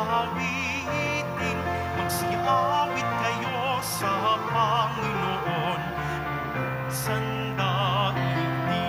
awitin, magsiawit kayo sa Panginoon, sandaigdigan.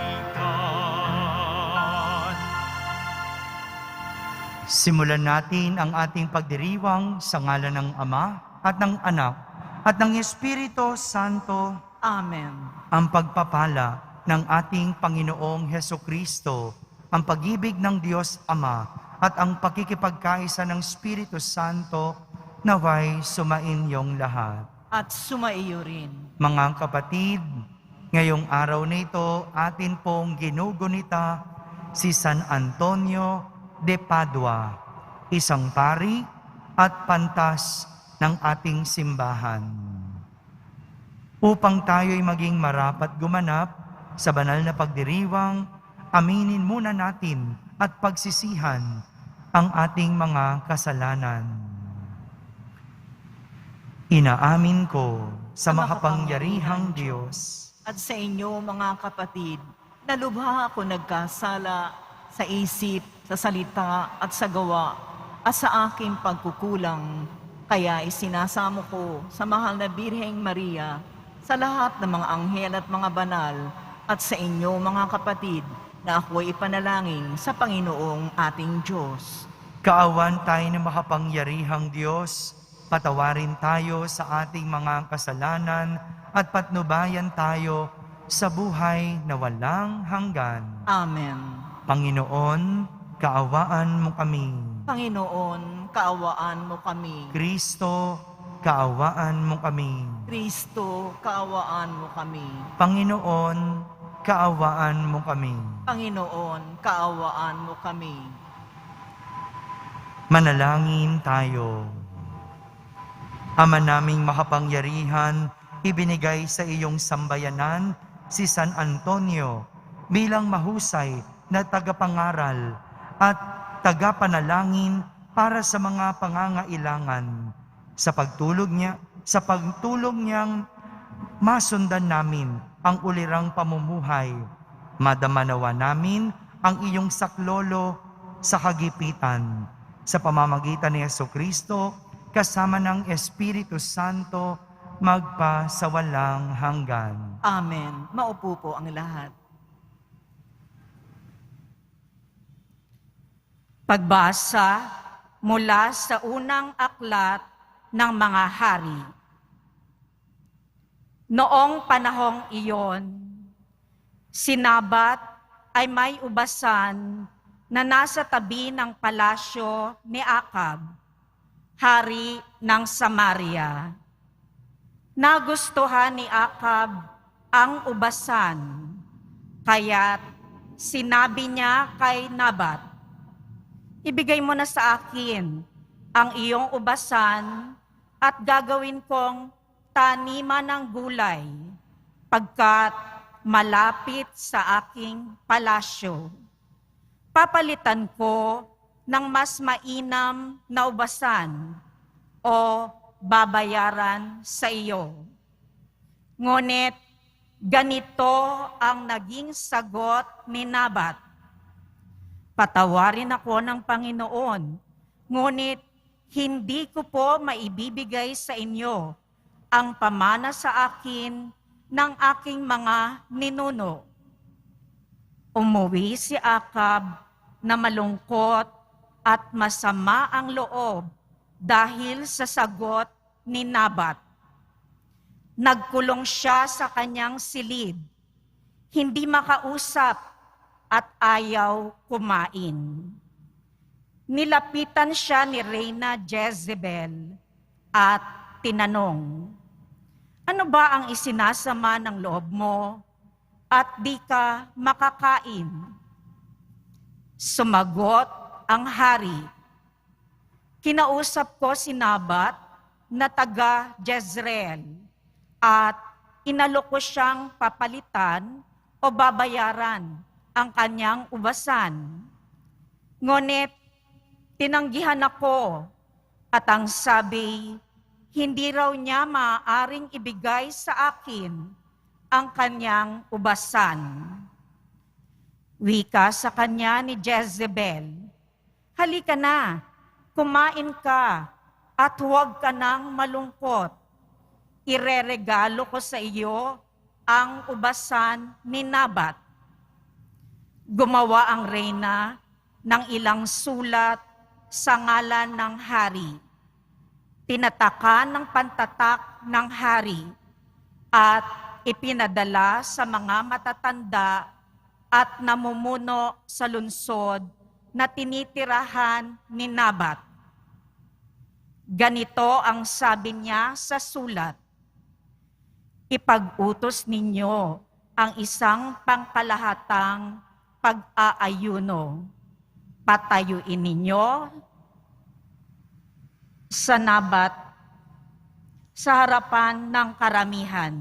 Simulan natin ang ating pagdiriwang sa ngalan ng Ama at ng Anak at ng Espiritu Santo. Amen. Ang pagpapala ng ating Panginoong Hesukristo, ang pag-ibig ng Diyos Ama at ang pakikipagkaisa ng Espiritu Santo naway sumainyong lahat. At sumaiyo rin. Mga kapatid, ngayong araw na ito atin pong ginugunita si San Antonio de Padua, isang pari at pantas ng ating simbahan. Upang tayo'y maging marapat gumanap sa banal na pagdiriwang, aminin muna natin at pagsisihan ang ating mga kasalanan. Inaamin ko sa makapangyarihang Diyos At sa inyo, mga kapatid, na lubha ako nagkasala sa isip, sa salita at sa gawa, at sa aking pagkukulang. Kaya isinasamo ko sa mahal na Birheng Maria, sa lahat ng mga anghel at mga banal, at sa inyo, mga kapatid, na ako'y ipanalangin sa Panginoong ating Diyos. Kaawan tayo ng makapangyarihang Diyos, patawarin tayo sa ating mga kasalanan at patnubayan tayo sa buhay na walang hanggan. Amen. Panginoon, kaawaan mo kami. Panginoon, kaawaan mo kami. Kristo, kaawaan mo kami. Kristo, kaawaan mo kami. Panginoon, kaawaan mo kami. Panginoon, kaawaan mo kami. Manalangin tayo. Ama naming makapangyarihan, ibinigay sa iyong sambayanan si San Antonio bilang mahusay na tagapangaral at tagapanalangin para sa mga pangangailangan. Sa pagtulong niyang masundan namin ang ulirang pamumuhay, madamanawa namin ang iyong saklolo sa kagipitan. Sa pamamagitan ni Jesucristo, kasama ng Espiritu Santo, magpa sa walang hanggan. Amen. Maupo po ang lahat. Pagbasa mula sa unang aklat ng mga hari. Noong panahong iyon, si Nabat ay may ubasan na nasa tabi ng palasyo ni Akab, hari ng Samaria. Nagustuhan ni Akab ang ubasan, kaya't sinabi niya kay Nabat, "Ibigay mo na sa akin ang iyong ubasan at gagawin kong taniman ng gulay pagkat malapit sa aking palasyo. Papalitan ko ng mas mainam na ubasan o babayaran sa iyo." Ngunit ganito ang naging sagot ni Nabat, "Patawarin ako ng Panginoon, ngunit hindi ko po maibibigay sa inyo ang pamana sa akin ng aking mga ninuno." Umuwi si Akab na malungkot at masama ang loob dahil sa sagot ni Nabat. Nagkulong siya sa kanyang silid, hindi makausap at ayaw kumain. Nilapitan siya ni Reyna Jezebel at tinanong, "Ano ba ang isinasama ng loob mo at di ka makakain?" Sumagot ang hari, "Kinausap ko si Nabat na taga Jezreel at inalok ko siyang papalitan o babayaran ang kanyang ubasan. Ngunit tinanggihan ako at ang sabi, hindi raw niya maaaring ibigay sa akin ang kanyang ubasan." Wika sa kanya ni Jezebel, "Halika na, kumain ka at huwag ka nang malungkot. Ireregalo ko sa iyo ang ubasan ni Nabat. Gumawa ang reyna ng ilang sulat sa ngalan ng hari. Tinatakan ng pantatak ng hari at ipinadala sa mga matatanda at namumuno sa lungsod na tinitirahan ni Nabat. Ganito ang sabi niya sa sulat: ipag-utos ninyo ang isang pangkalahatang pag-aayuno. Patayuin ninyo sa Nabat sa harapan ng karamihan.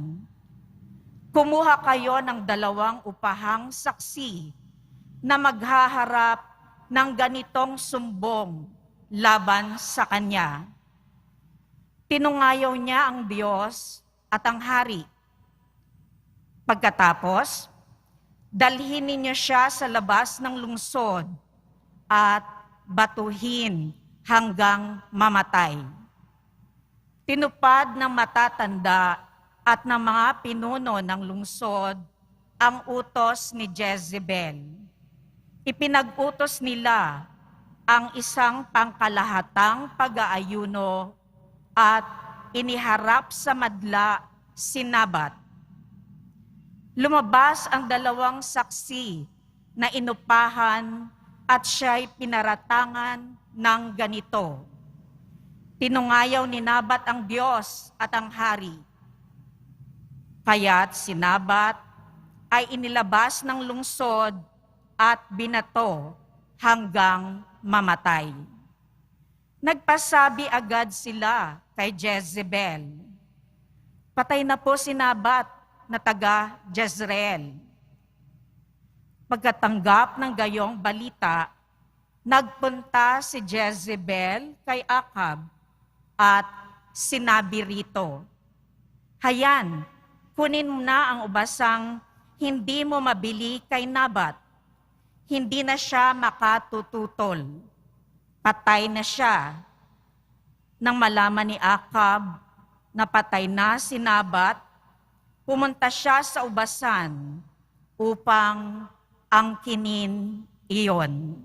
Kumuha kayo ng 2 upahang saksi na maghaharap ng ganitong sumbong laban sa kanya. Tinungayaw niya ang Diyos at ang hari. Pagkatapos, dalhin ninyo siya sa labas ng lungsod at batuhin hanggang mamatay. Tinupad ng matatanda at ng mga pinuno ng lungsod ang utos ni Jezebel. Ipinag-utos nila ang isang pangkalahatang pag-aayuno at iniharap sa madla si Nabat. Lumabas ang 2 saksi na inupahan at siya'y pinaratangan ng ganito. Tinungayaw ni Nabat ang Diyos at ang hari. Kaya't si Nabat ay inilabas ng lungsod at binato hanggang mamatay. Nagpasabi agad sila kay Jezebel, patay na po si Nabat na taga Jezreel. Pagkatanggap ng gayong balita, nagpunta si Jezebel kay Akab at sinabi rito, hayan, kunin mo na ang ubasang hindi mo mabili kay Nabat. Hindi na siya makatututol. Patay na siya. Nang malaman ni Akab na patay na si Nabat, pumunta siya sa ubasan upang angkinin iyon.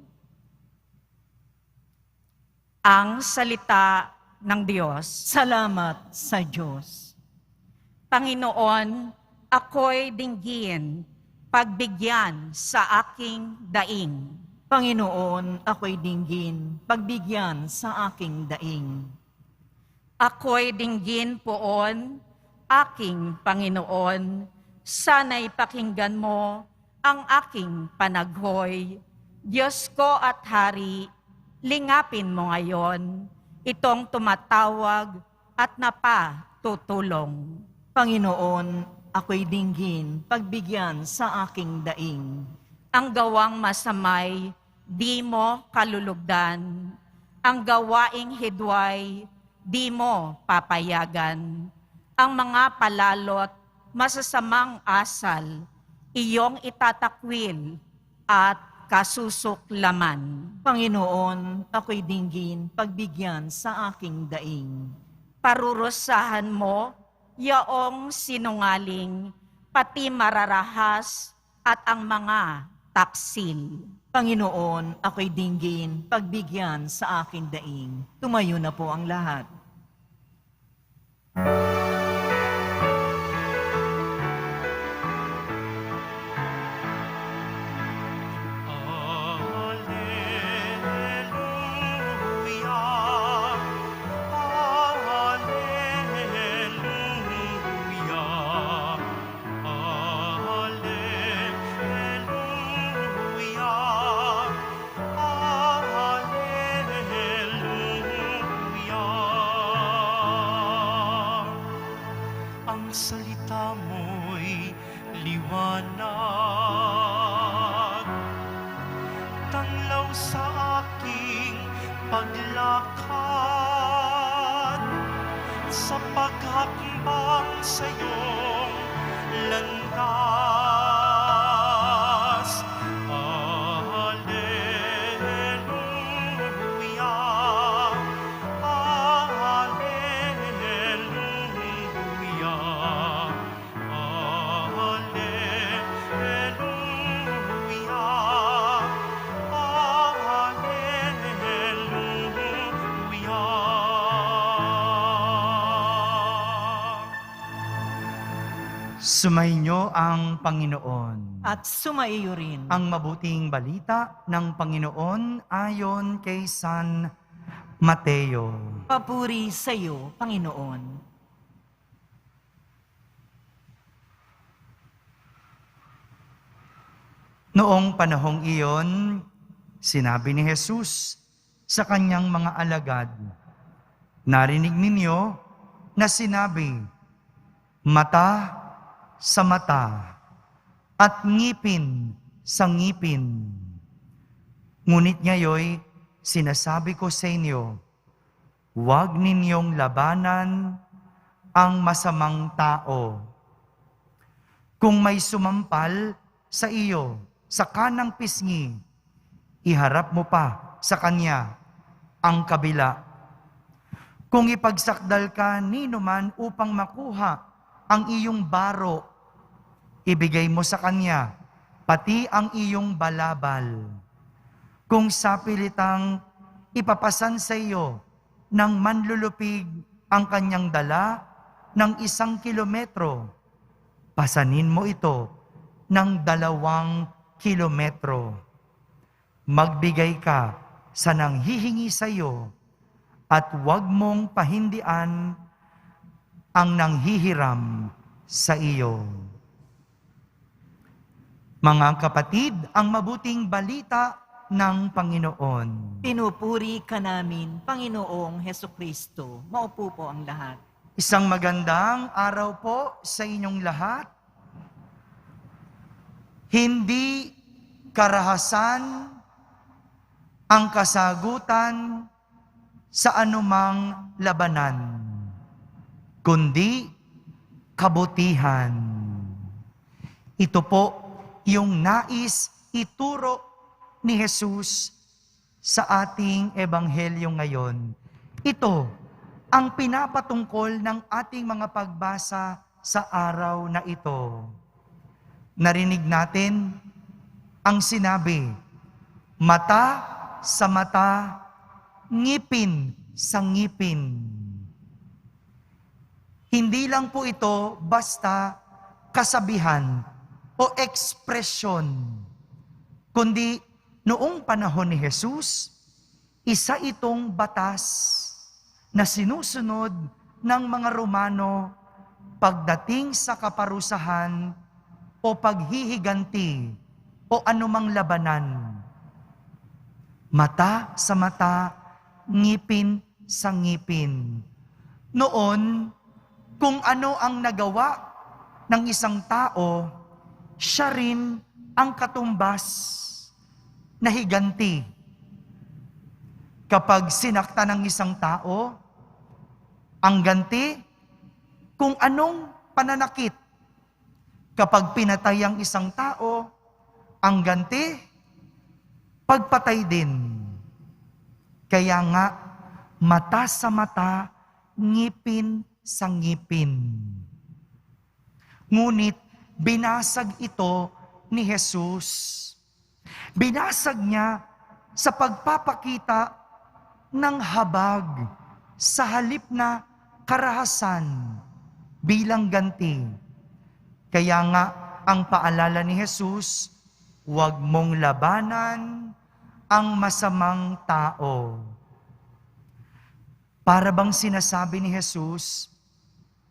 Ang salita ng Diyos. Salamat sa Diyos. Panginoon, ako'y dinggin, pagbigyan sa aking daing. Panginoon, ako'y dinggin, pagbigyan sa aking daing. Ako'y dinggin poon, aking Panginoon, sana'y pakinggan mo ang aking panaghoy. Diyos ko at Hari, lingapin mo ngayon itong tumatawag at napatutulong. Panginoon, ako'y dinggin, pagbigyan sa aking daing. Ang gawang masamay, di mo kalulugdan. Ang gawaing hidway, di mo papayagan. Ang mga palalot, masasamang asal, iyong itatakwil at kasusuklaman. Panginoon, ako'y dinggin, pagbigyan sa aking daing. Parurusahan mo, yaong sinungaling, pati mararahas at ang mga taksil. Panginoon, ako'y dinggin, pagbigyan sa aking daing. Tumayo na po ang lahat. Salita mo'y liwanag, tanglaw sa aking paglakad, sa paghakbang sa iyong landas. Alleluia, Sumainyo ang Panginoon. At sumaiyo rin. Ang mabuting balita ng Panginoon ayon kay San Mateo. Papuri sa iyo, Panginoon. Noong panahong iyon, sinabi ni Jesus sa kanyang mga alagad, "Narinig ninyo na sinabi, mata sa mata at ngipin sa ngipin. Ngunit ngayoy, sinasabi ko sa inyo, huwag ninyong labanan ang masamang tao. Kung may sumampal sa iyo sa kanang pisngi, iharap mo pa sa kanya ang kabila. Kung ipagsakdal ka ninuman upang makuha ang iyong baro, ibigay mo sa kanya pati ang iyong balabal. Kung sapilitang ipapasan sa iyo ng manlulupig ang kanyang dala ng 1 kilometro, pasanin mo ito ng 2 kilometro. Magbigay ka sa nanghihingi sa iyo at huwag mong pahindian ang nanghihiram sa iyo." Mga kapatid, ang mabuting balita ng Panginoon. Pinupuri ka namin, Panginoong Hesukristo. Maupo po ang lahat. Isang magandang araw po sa inyong lahat. Hindi karahasan ang kasagutan sa anumang labanan, kundi kabutihan. Ito po yung nais ituro ni Jesus sa ating ebanghelyo ngayon. Ito ang pinapatungkol ng ating mga pagbasa sa araw na ito. Narinig natin ang sinabi, mata sa mata, ngipin sa ngipin. Hindi lang po ito basta kasabihan o ekspresyon, kundi noong panahon ni Jesus, isa itong batas na sinusunod ng mga Romano pagdating sa kaparusahan o paghihiganti o anumang labanan. Mata sa mata, ngipin sa ngipin. Noon, kung ano ang nagawa ng isang tao, siya rin ang katumbas na higanti. Kapag sinakta ng isang tao, ang ganti, kung anong pananakit. Kapag pinatay ang isang tao, ang ganti, pagpatay din. Kaya nga, mata sa mata, ngipin sa ngipin. Ngunit, binasag ito ni Jesus. Binasag niya sa pagpapakita ng habag sa halip na karahasan bilang ganti. Kaya nga, ang paalala ni Jesus, huwag mong labanan ang masamang tao. Para bang sinasabi ni Jesus,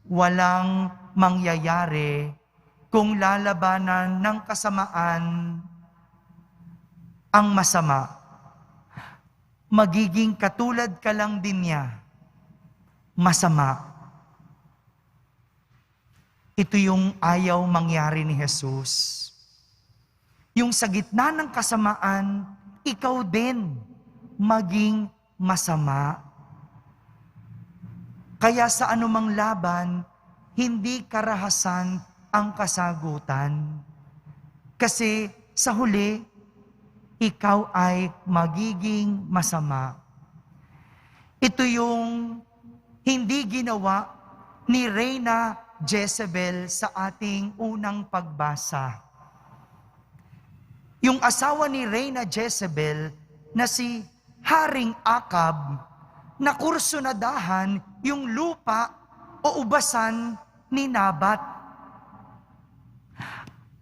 walang mangyayari kung lalabanan ng kasamaan ang masama. Magiging katulad ka lang din niya, masama. Ito yung ayaw mangyari ni Jesus. Yung sa gitna ng kasamaan, ikaw din maging masama. Kaya sa anumang laban, hindi karahasan ang kasagutan. Kasi sa huli, ikaw ay magiging masama. Ito yung hindi ginawa ni Reyna Jezebel sa ating unang pagbasa. Yung asawa ni Reyna Jezebel na si Haring Akab, nakursunadahan yung lupa o ubasan ni Nabat.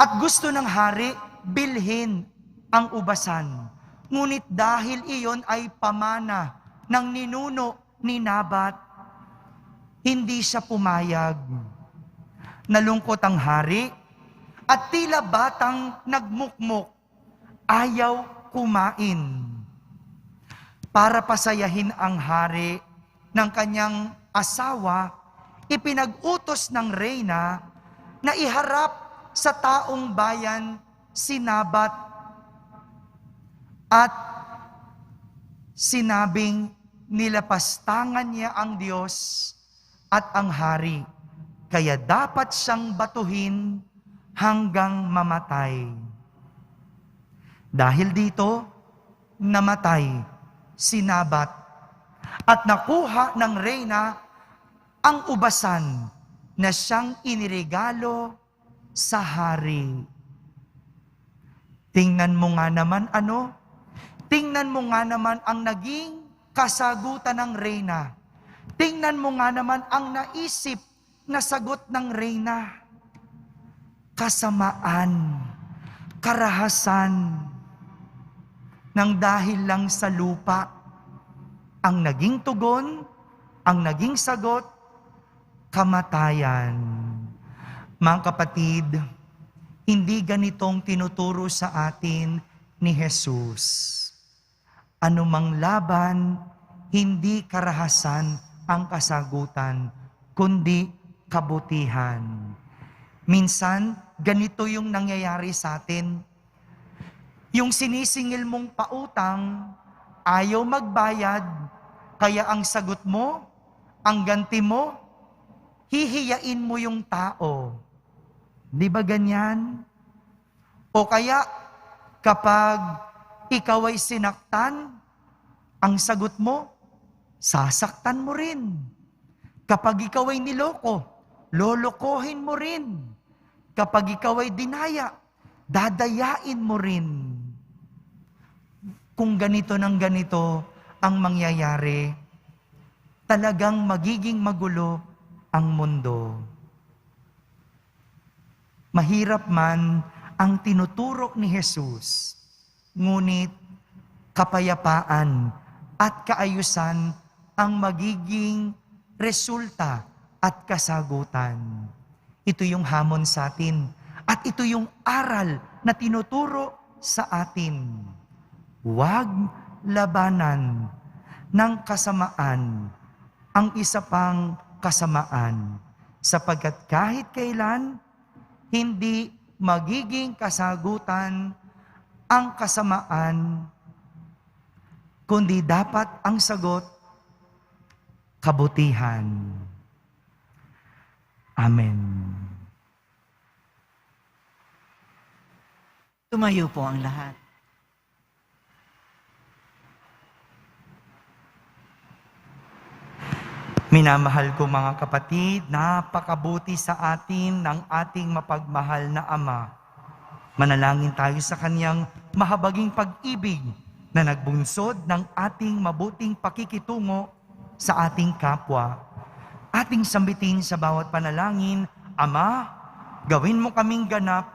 At gusto ng hari bilhin ang ubasan. Ngunit dahil iyon ay pamana ng ninuno ni Nabat, hindi siya pumayag. Nalungkot ang hari at tila batang nagmukmok, ayaw kumain. Para pasayahin ang hari ng kanyang asawa, ipinag-utos ng reyna na iharap sa taong bayan si Nabat at sinabing nilapastangan niya ang Diyos at ang hari, kaya dapat siyang batuhin hanggang mamatay. Dahil dito, namatay si Nabat at nakuha ng reyna ang ubasan na siyang iniregalo sa hari. Tingnan mo nga naman tingnan mo nga naman ang naging kasagutan ng reyna. Tingnan mo nga naman ang naisip na sagot ng reyna. Kasamaan, karahasan, nang dahil lang sa lupa, ang naging tugon, ang naging sagot, kamatayan. Mga kapatid, hindi ganitong tinuturo sa atin ni Jesus. Anumang laban, hindi karahasan ang kasagutan, kundi kabutihan. Minsan, ganito yung nangyayari sa atin. Yung sinisingil mong pautang, ayaw magbayad, kaya ang sagot mo, ang ganti mo, hihiyain mo yung tao. Di ba ganyan? O kaya, kapag ikaw ay sinaktan, ang sagot mo, sasaktan mo rin. Kapag ikaw ay niloko, lolokohin mo rin. Kapag ikaw ay dinaya, dadayain mo rin. Kung ganito ng ganito ang mangyayari, talagang magiging magulo ang mundo. Mahirap man ang tinuturo ni Jesus, ngunit kapayapaan at kaayusan ang magiging resulta at kasagutan. Ito yung hamon sa atin at ito yung aral na tinuturo sa atin. Huwag labanan ng kasamaan ang isa pang kasamaan, sapagkat kahit kailan, hindi magiging kasagutan ang kasamaan, kundi dapat ang sagot, kabutihan. Amen. Tumayo po ang lahat. Minamahal ko mga kapatid, napakabuti sa atin ng ating mapagmahal na Ama. Manalangin tayo sa Kanyang mahabaging pag-ibig na nagbunsod ng ating mabuting pakikitungo sa ating kapwa. Ating sambitin sa bawat panalangin, Ama, gawin mo kaming ganap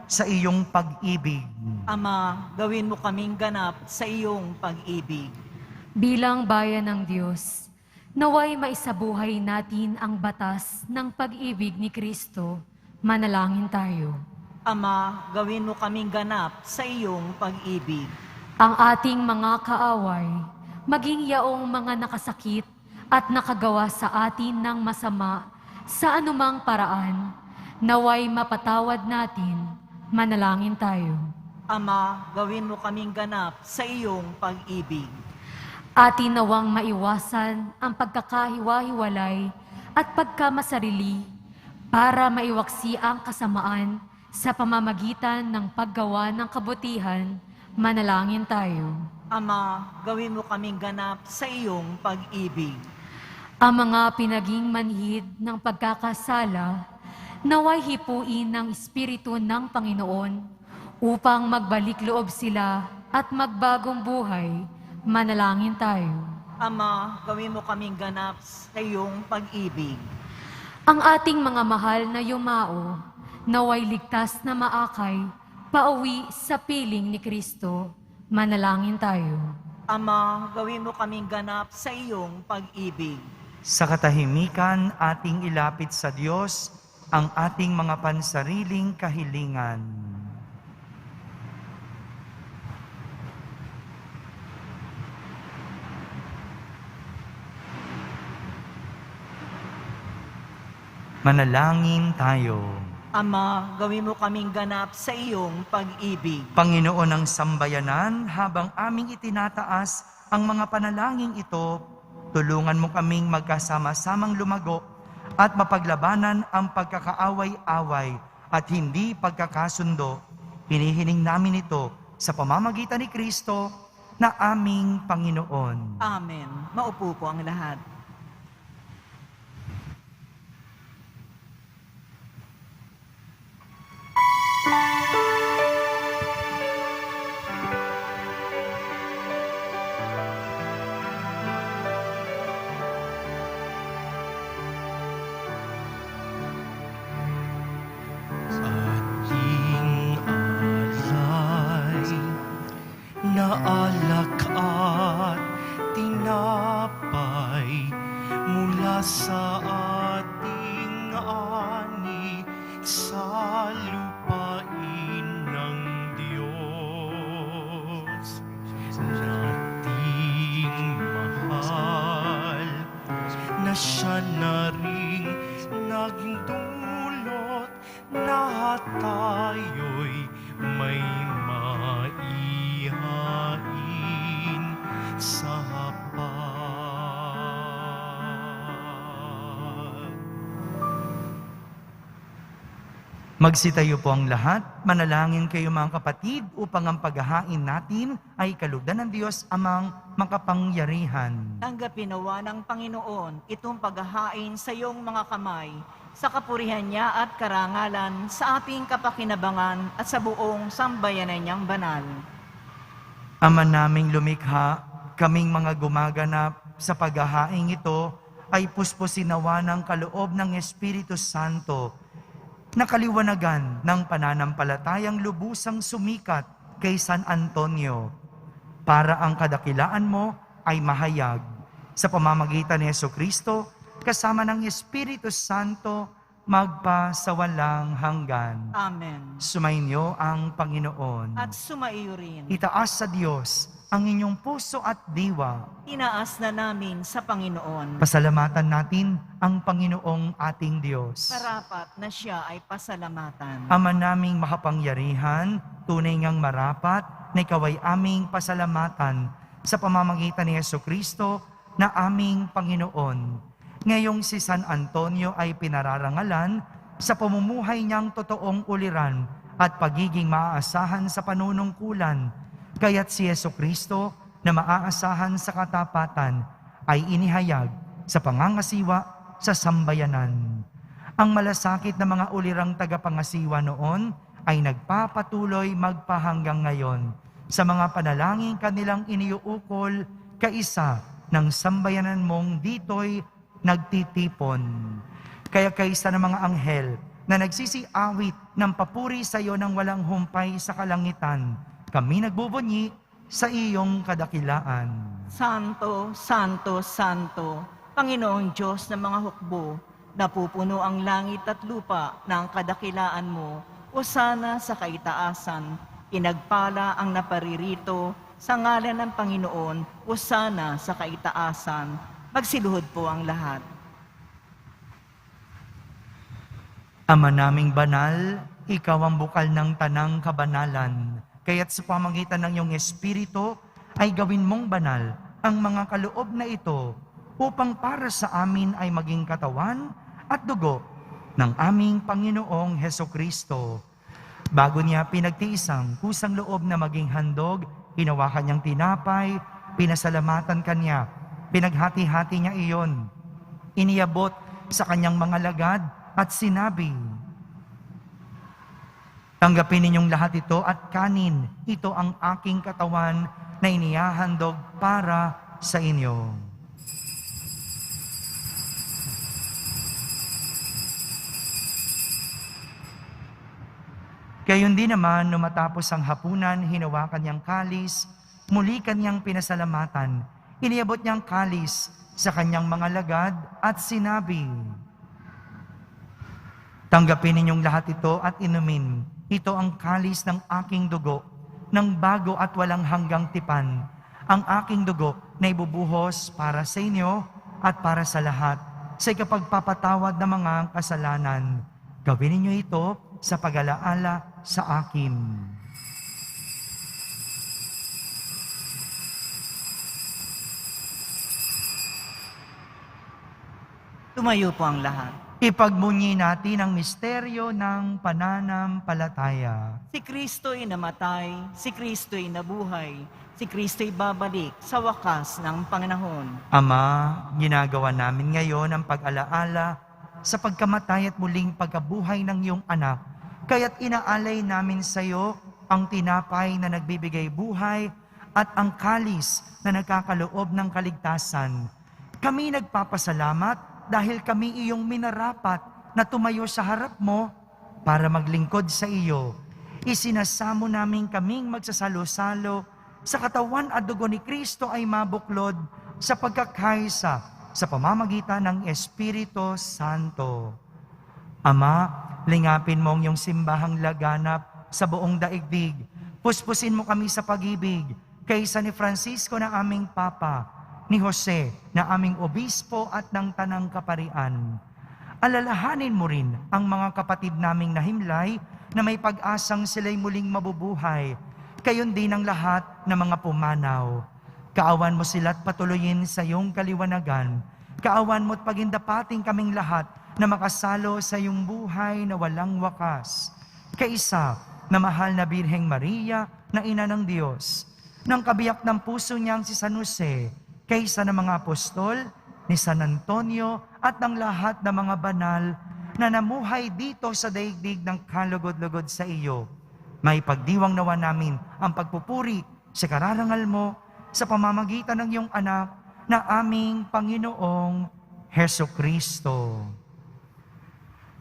sa iyong pag-ibig. Ama, gawin mo kaming ganap sa iyong pag-ibig. Bilang bayan ng Diyos, naway maisabuhay natin ang batas ng pag-ibig ni Kristo. Manalangin tayo. Ama, gawin mo kaming ganap sa iyong pag-ibig. Ang ating mga kaaway, maging yaong mga nakasakit at nakagawa sa atin ng masama sa anumang paraan, naway mapatawad natin. Manalangin tayo. Ama, gawin mo kaming ganap sa iyong pag-ibig. Atin nawang maiwasan ang pagkakahiwa-hiwalay at pagkamasarili para maiwaksi ang kasamaan sa pamamagitan ng paggawa ng kabutihan. Manalangin tayo. Ama, gawin mo kaming ganap sa iyong pag-ibig. Ang mga pinaging manhid ng pagkakasala, naway hipuin ng Espiritu ng Panginoon upang magbalik loob sila at magbagong buhay. Manalangin tayo. Ama, gawin mo kaming ganap sa iyong pag-ibig. Ang ating mga mahal na yumao, naway ligtas na maakay, pauwi sa piling ni Kristo. Manalangin tayo. Ama, gawin mo kaming ganap sa iyong pag-ibig. Sa katahimikan, ating ilapit sa Diyos ang ating mga pansariling kahilingan. Manalangin tayo. Ama, gawin mo kaming ganap sa iyong pag-ibig. Panginoon ng sambayanan, habang aming itinataas ang mga panalangin ito, tulungan mo kaming magkasama-samang lumago at mapaglabanan ang pagkakaaway-away at hindi pagkakasundo. Hinihiling namin ito sa pamamagitan ni Kristo na aming Panginoon. Amen. Maupo po ang lahat. Ating alay na alak at tinapay mula sa ating ani sa lupain ng Diyos. Nating mahal na siya na rin naging dulot na tayo'y may maihain sa hapag. Magsitayo po ang lahat, manalangin kayo mga kapatid upang ang paghahain natin ay kalugdan ng Diyos amang makapangyarihan. Tanggapin nawa ng Panginoon itong paghahain sa iyong mga kamay, sa kapurihan niya at karangalan, sa ating kapakinabangan at sa buong sambayanan niyang banal. Ama naming lumikha, kaming mga gumaganap sa paghahain ito ay puspusin nawa ng kaloob ng Espiritu Santo na kaliwanagan ng pananampalatayang lubusang sumikat kay San Antonio para ang kadakilaan mo ay mahayag sa pamamagitan ni Jesucristo kasama ng Espiritu Santo magpasawalang hanggan. Amen. Sumainyo ang Panginoon. At sumaiyo rin. Itaas sa Diyos ang inyong puso at diwa. Inaas na namin sa Panginoon. Pasalamatan natin ang Panginoong ating Diyos. Marapat na siya ay pasalamatan. Ama naming makapangyarihan, tunay ngang marapat na ikaw ay aming pasalamatan sa pamamagitan ni Jesucristo na aming Panginoon. Ngayong si San Antonio ay pinararangalan sa pamumuhay niyang totoong uliran at pagiging maaasahan sa panunungkulan. Kaya't si Jesucristo na maaasahan sa katapatan ay inihayag sa pangangasiwa sa sambayanan. Ang malasakit na mga ulirang tagapangasiwa noon ay nagpapatuloy magpahanggang ngayon sa mga panalangin kanilang iniuukol kaisa ng sambayanan mong dito'y nagtitipon. Kaya kaisa ng mga anghel na nagsisiawit ng papuri sa iyo ng walang humpay sa kalangitan, kami nagbubunyi sa iyong kadakilaan. Santo, Santo, Santo, Panginoong Diyos ng mga hukbo, napupuno ang langit at lupa ng kadakilaan mo, o sana sa kaitaasan, pinagpala ang naparirito sa ngalan ng Panginoon, o sana sa kaitaasan. Magsiluhod po ang lahat. Ama naming banal, ikaw ang bukal ng tanang kabanalan. Kaya't sa pamagitan ng iyong Espiritu ay gawin mong banal ang mga kaloob na ito upang para sa amin ay maging katawan at dugo ng aming Panginoong Hesukristo. Bago niya pinagtiisang kusang loob na maging handog, hinawakan niyang tinapay, pinasalamatan kanya, pinaghati-hati niya iyon. Iniabot sa kanyang mga lagad at sinabi, "Tanggapin ninyong lahat ito at kanin. Ito ang aking katawan na inihahandog para sa inyo." Gayon din naman, nung matapos ang hapunan, hinawakan niyang kalis, muli kanyang pinasalamatan. Iniabot niyang kalis sa kanyang mga lagad at sinabi, "Tanggapin ninyong lahat ito at inumin. Ito ang kalis ng aking dugo, ng bago at walang hanggang tipan. Ang aking dugo na ibubuhos para sa inyo at para sa lahat, sa ikapagpapatawad ng mga kasalanan. Gawin ninyo ito sa pag-alaala sa akin." Tumayo po ang lahat. Ipagmunyi natin ang misteryo ng pananampalataya. Si Kristo'y namatay, si Kristo'y nabuhay, si Kristo'y babalik sa wakas ng panahon. Ama, ginagawa namin ngayon ang pag-alaala sa pagkamatay at muling pagkabuhay ng iyong anak. Kaya't inaalay namin sa iyo ang tinapay na nagbibigay buhay at ang kalis na nagkakaloob ng kaligtasan. Kami nagpapasalamat dahil kami iyong minarapat na tumayo sa harap mo para maglingkod sa iyo. Isinasamo namin kaming magsasalo-salo sa katawan at dugo ni Kristo ay mabuklod sa pagkakaisa sa pamamagitan ng Espiritu Santo. Ama, lingapin mo ang iyong simbahang laganap sa buong daigdig. Puspusin mo kami sa pag-ibig kaysa ni Francisco na aming Papa, ni Jose na aming obispo at ng Tanang Kaparian. Alalahanin mo rin ang mga kapatid naming nahimlay na may pag-asang sila'y muling mabubuhay. Kayon din ang lahat ng mga pumanaw. Kaawan mo sila't patuloyin sa iyong kaliwanagan. Kaawan mo't pagindapating kaming lahat na makasalo sa iyong buhay na walang wakas. Kaisa na mahal na Birheng Maria na Ina ng Diyos, ng kabiyak ng puso niyang si San Jose, kaysa ng mga apostol, ni San Antonio at ng lahat ng mga banal na namuhay dito sa daigdig ng kalugod-lugod sa iyo. May pagdiwang nawa namin ang pagpupuri sa kararangal mo sa pamamagitan ng iyong anak na aming Panginoong Heso Kristo.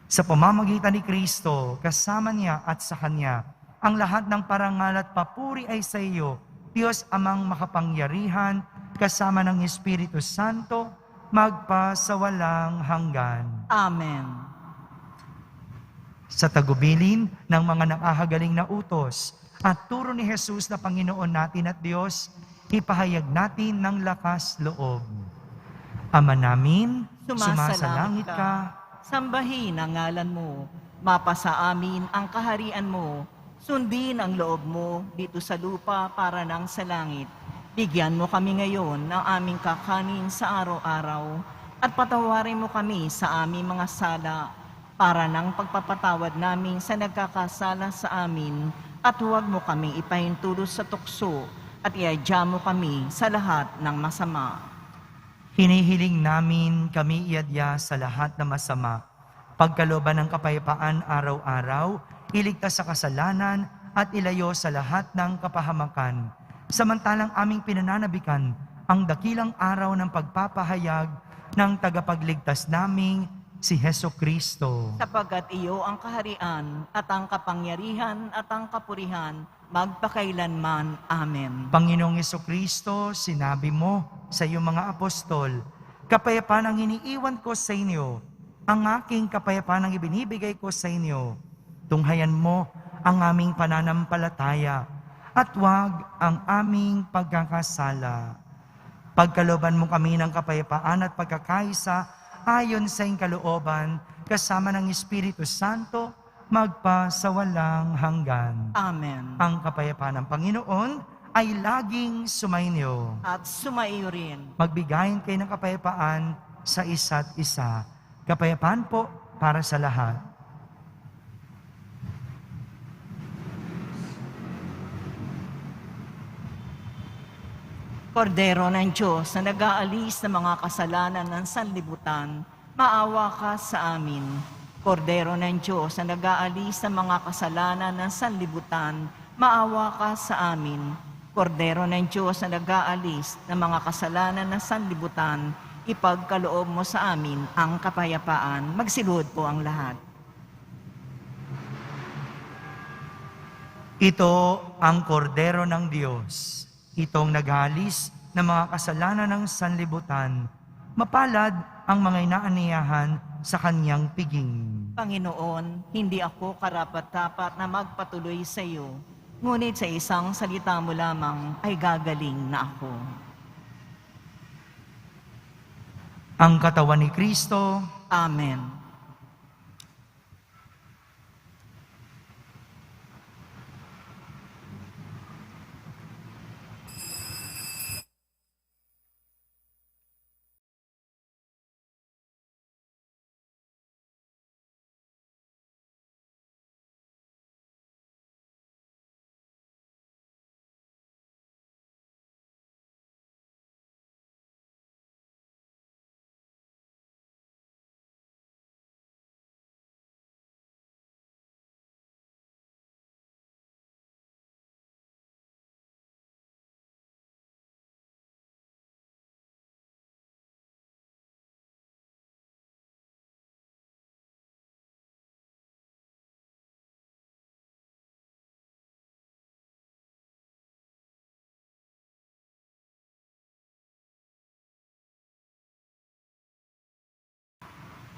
Sa pamamagitan ni Kristo, kasama niya at sa Kanya, ang lahat ng parangal at papuri ay sa iyo, Diyos Amang makapangyarihan, kasama ng Espiritu Santo, magpasawalang hanggan. Amen. Sa tagubilin ng mga nakahagaling na utos at turo ni Jesus na Panginoon natin at Diyos, ipahayag natin ng lakas loob. Ama namin, sumasalangit ka, sambahin ang ngalan mo, mapasa amin ang kaharian mo, sundin ang loob mo dito sa lupa para nang sa langit. Bigyan mo kami ngayon ng aming kakanin sa araw-araw at patawarin mo kami sa aming mga sala para ng pagpapatawad namin sa nagkakasala sa amin at huwag mo kaming ipahintulos sa tukso at iadya mo kami sa lahat ng masama. hinihiling namin kami iadya sa lahat ng masama, pagkalooban ng kapayapaan araw-araw, iligtas sa kasalanan at ilayo sa lahat ng kapahamakan. Samantalang aming pinananabikan ang dakilang araw ng pagpapahayag ng tagapagligtas naming si Heso Kristo. Sapagkat iyo ang kaharian at ang kapangyarihan at ang kapurihan magpakailanman. Amen. Panginoong Heso Kristo, sinabi mo sa iyong mga apostol, kapayapaan ang iniiwan ko sa inyo, ang aking kapayapaan ang ibinibigay ko sa inyo. Tunghayan mo ang aming pananampalataya at huwag ang aming pagkakasala. Pagkalooban mo kami ng kapayapaan at pagkakaisa ayon sa iyong kalooban, kasama ng Espiritu Santo, magpasawalang hanggan. Amen. Ang kapayapaan ng Panginoon ay laging sumainyo. At sumaiyo rin. Magbigayin kayo ng kapayapaan sa isa't isa. Kapayapaan po para sa lahat. Kordero ng Diyos na nag-aalis ng mga kasalanan ng sanlibutan, maawa ka sa amin. Kordero ng Diyos na nag-aalis ng mga kasalanan ng sanlibutan, maawa ka sa amin. Kordero ng Diyos na nag-aalis ng mga kasalanan ng sanlibutan, ipagkaloob mo sa amin ang kapayapaan. Magsilod po ang lahat. Ito ang kordero ng Diyos, itong naghalis ng mga kasalanan ng sanlibutan. Mapalad ang mga inaaniyahan sa kanyang piging. Panginoon, hindi ako karapat-dapat na magpatuloy sa iyo, ngunit sa isang salita mo lamang ay gagaling na ako. Ang katawan ni Kristo, Amen.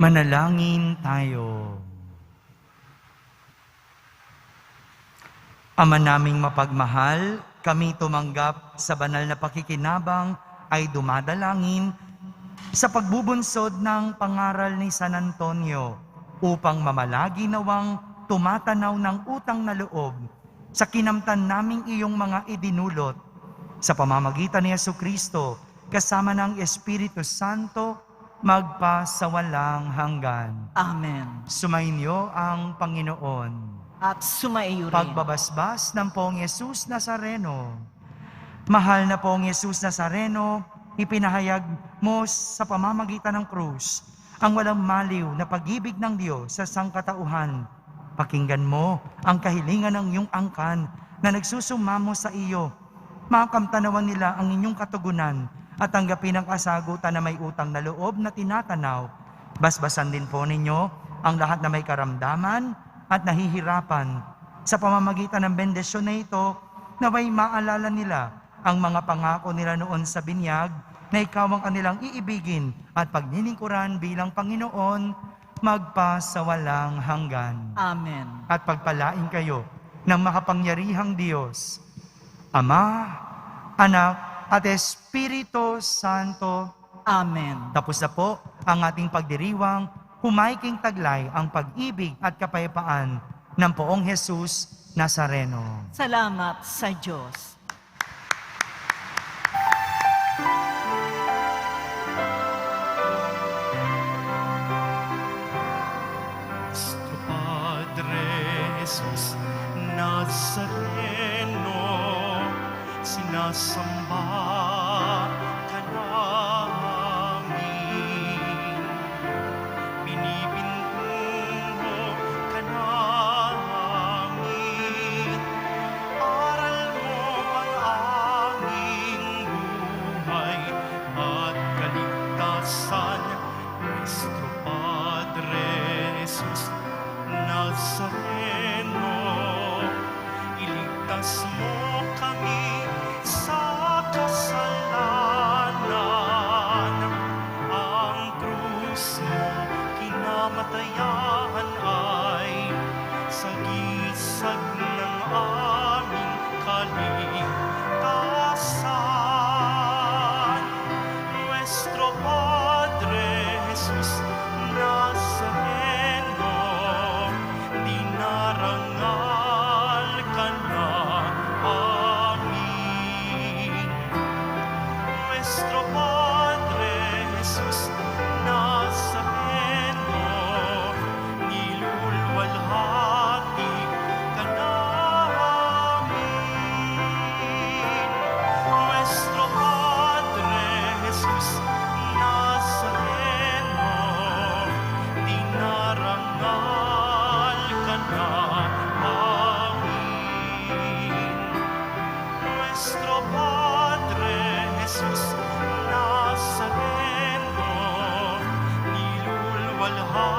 manalangin tayo. Ama naming mapagmahal, kami tumanggap sa banal na pakikinabang ay dumadalangin sa pagbubunsod ng pangaral ni San Antonio upang mamalagi nawang tumatanaw ng utang na loob sa kinamtan naming iyong mga idinulot sa pamamagitan ni Jesucristo kasama ng Espiritu Santo magpasawalang hanggan. Amen. Sumainyo ang Panginoon. At sumaiyo rin. Pagbabasbas ng Poong Yesus Nazareno. Mahal na Poong Yesus Nazareno, ipinahayag mo sa pamamagitan ng krus ang walang maliw na pag-ibig ng Diyos sa sangkatauhan. Pakinggan mo ang kahilingan ng iyong angkan na nagsusumamo sa iyo. Makamtanawan nila ang inyong katugunan at tanggapin ang kasagutan na may utang na loob na tinatanaw. Basbasan din po ninyo ang lahat na may karamdaman at nahihirapan. Sa pamamagitan ng bendisyon na ito, naway maalala nila ang mga pangako nila noon sa binyag na ikaw ang kanilang iibigin at paglilingkuran bilang Panginoon magpasawalang hanggan. Amen. At pagpalain kayo ng makapangyarihang Diyos, Ama, Anak, at Espiritu Santo. Amen. Tapos na po ang ating pagdiriwang, humaiking taglay ang pag-ibig at kapayapaan ng Poong Jesus Nazareno. Salamat sa Diyos. Nuestro Padre Jesus Nazareno, sinasamba ka namin, binibintungo ka namin, aral mo ang aming buhay at kaligtasan. Nuestro Padre Jesus Nazareno, iligtas mo kami sa kasalanan. Ang krus mo kinamatayan ay sagisag ng aming kaligtasan. Nuestro Padre Jesus Nazareno, dinarangal ka na amin. Nuestro Padre Jesus Nazareno, nilulwalhati ka namin. Nuestro Padre Jesus Nazareno, dinarangal ka na amin. Nuestro Padre Jesus Nazareno, nilulwalhati